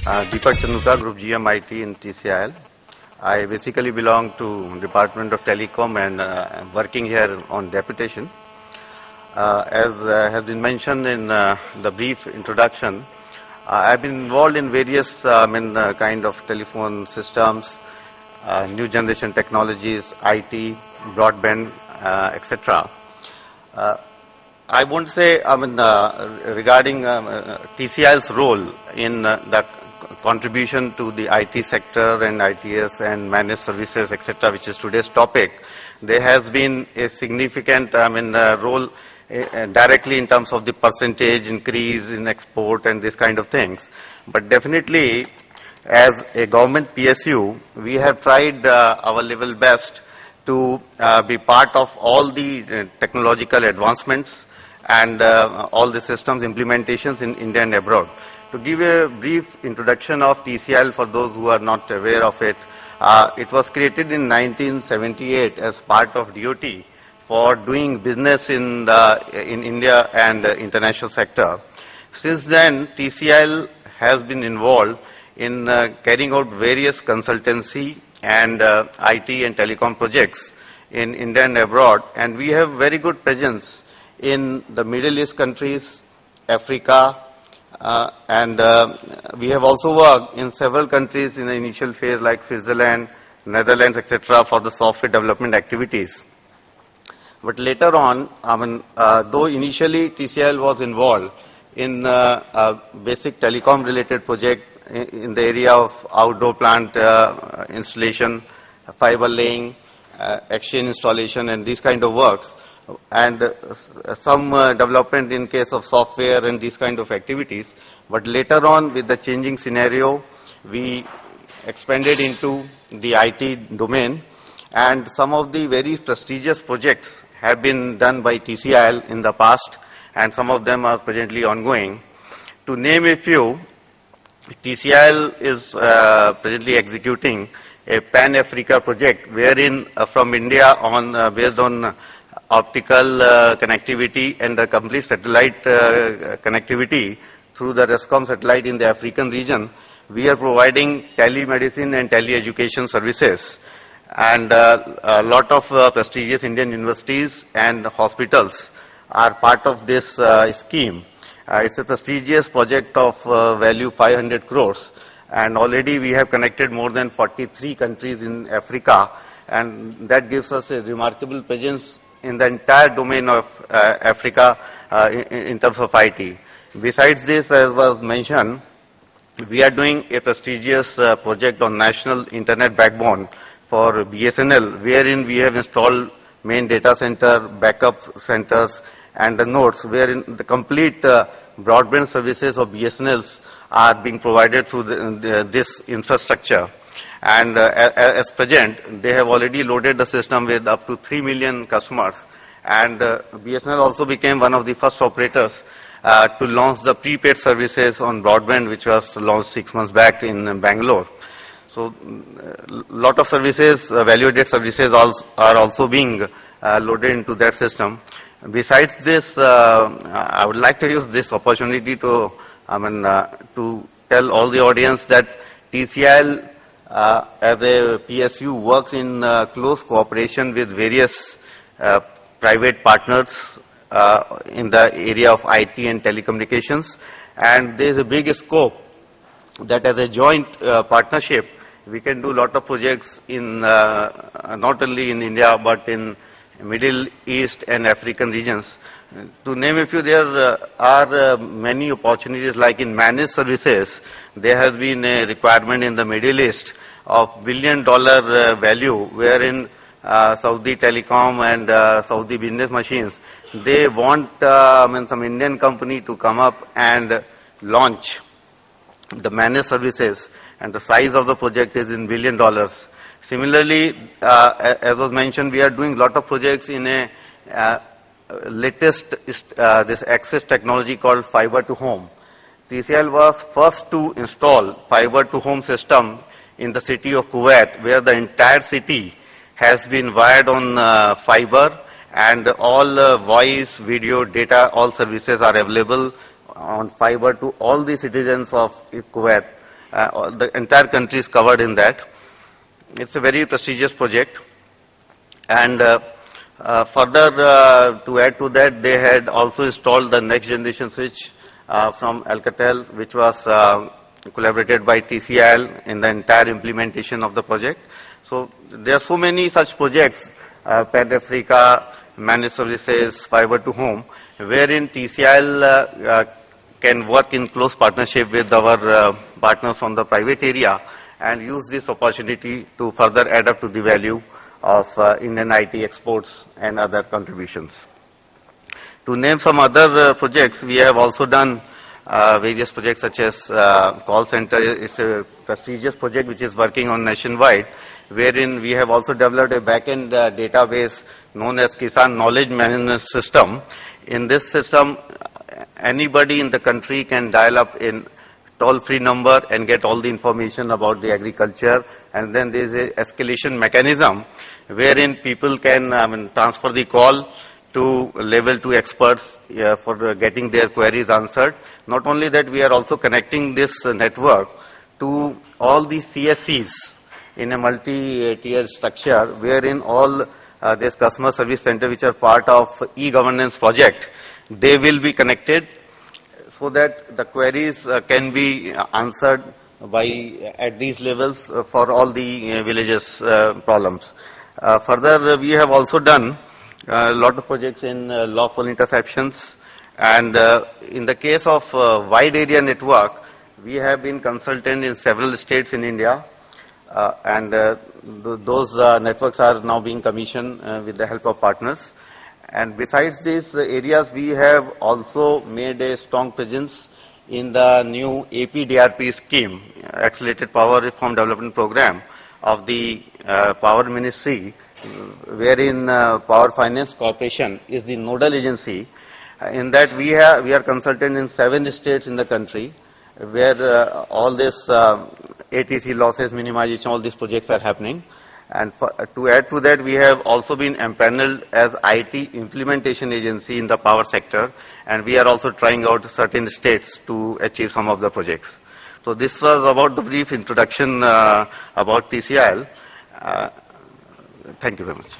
Deepak Chanduka, Group GM IT in TCIL. I basically belong to Department of Telecom and working here on deputation. As has been mentioned in the brief introduction, I've been involved in various kind of telephone systems, new generation technologies, IT, broadband, etc. I won't say, regarding TCIL's role in the contribution to the IT sector and ITS and managed services, etc., which is today's topic. There has been a significant, role directly in terms of the percentage increase in export and this kind of things. But definitely, as a government PSU, we have tried our level best to be part of all the technological advancements and all the systems implementations in India and abroad. To give a brief introduction of TCIL for those who are not aware of it, it was created in 1978 as part of DOT for doing business in India and international sector. Since then, TCIL has been involved in carrying out various consultancy and IT and telecom projects in India and abroad, and we have very good presence in the Middle East countries, Africa, and we have also worked in several countries in the initial phase like Switzerland, Netherlands, etc. for the software development activities. But later on, though initially TCIL was involved in a basic telecom related project in the area of outdoor plant installation, fiber laying, exchange installation and these kind of works, and some development in case of software and these kind of activities. But later on, with the changing scenario, we expanded into the IT domain, and some of the very prestigious projects have been done by TCIL in the past, and some of them are presently ongoing. To name a few, TCIL is presently executing a Pan-Africa project wherein from India on based on optical connectivity and the complete satellite connectivity through the RESCOM satellite in the African region, we are providing telemedicine and tele-education services. And a lot of prestigious Indian universities and hospitals are part of this scheme. It's a prestigious project of value 500 crores. And already we have connected more than 43 countries in Africa. And that gives us a remarkable presence in the entire domain of Africa in terms of IT. Besides this, as was mentioned, we are doing a prestigious project on national internet backbone for BSNL, wherein we have installed main data center, backup centers, and the nodes, wherein the complete broadband services of BSNLs are being provided through this infrastructure. And as present, they have already loaded the system with up to 3 million customers. And BSNL also became one of the first operators to launch the prepaid services on broadband, which was launched 6 months back in Bangalore. So, a lot of services, value-added services are also being loaded into that system. Besides this, I would like to use this opportunity to tell all the audience that TCIL as a PSU works in close cooperation with various private partners in the area of IT and telecommunications, and there is a big scope that as a joint partnership we can do a lot of projects in not only in India but in Middle East and African regions. To name a few, there are many opportunities like in managed services. There has been a requirement in the Middle East of $1 billion value, wherein Saudi Telecom and Saudi Business Machines, they want some Indian company to come up and launch the managed services, and the size of the project is in $1 billion. Similarly, as was mentioned, we are doing a lot of projects in a latest this access technology called fiber to home. TCIL was first to install fiber to home system in the city of Kuwait, where the entire city has been wired on fiber, and all voice, video, data, all services are available on fiber to all the citizens of Kuwait. The entire country is covered in that. It's a very prestigious project. And further, to add to that, they had also installed the next generation switch from Alcatel, which was collaborated by TCIL in the entire implementation of the project. So there are so many such projects, Pan Africa, managed services, fiber to home, wherein TCIL can work in close partnership with our partners from the private area and use this opportunity to further add up to the value of Indian IT exports and other contributions. To name some other projects, we have also done various projects such as call center. It's a prestigious project which is working on nationwide, wherein we have also developed a back-end database known as Kisan Knowledge Management System. In this system, anybody in the country can dial up in toll-free number and get all the information about the agriculture, and then there is a escalation mechanism wherein people can transfer the call to level 2 experts for getting their queries answered. Not only that, we are also connecting this network to all the CSCs in a multi-tier structure, wherein all this customer service center which are part of e-governance project, they will be connected so that the queries can be answered by at these levels for all the villages problems. Further, we have also done a lot of projects in lawful interceptions, and in the case of wide area network, we have been consultant in several states in India, and those networks are now being commissioned with the help of partners. And besides these areas, we have also made a strong presence in the new APDRP scheme, Accelerated Power Reform Development Program of the Power Ministry, wherein Power Finance Corporation is the nodal agency. In that we are consultant in 7 states in the country, where all this ATC losses minimization, all these projects are happening. And to add to that, we have also been empaneled as IT implementation agency in the power sector, and we are also trying out certain states to achieve some of the projects. So this was about the brief introduction about TCIL. Thank you very much.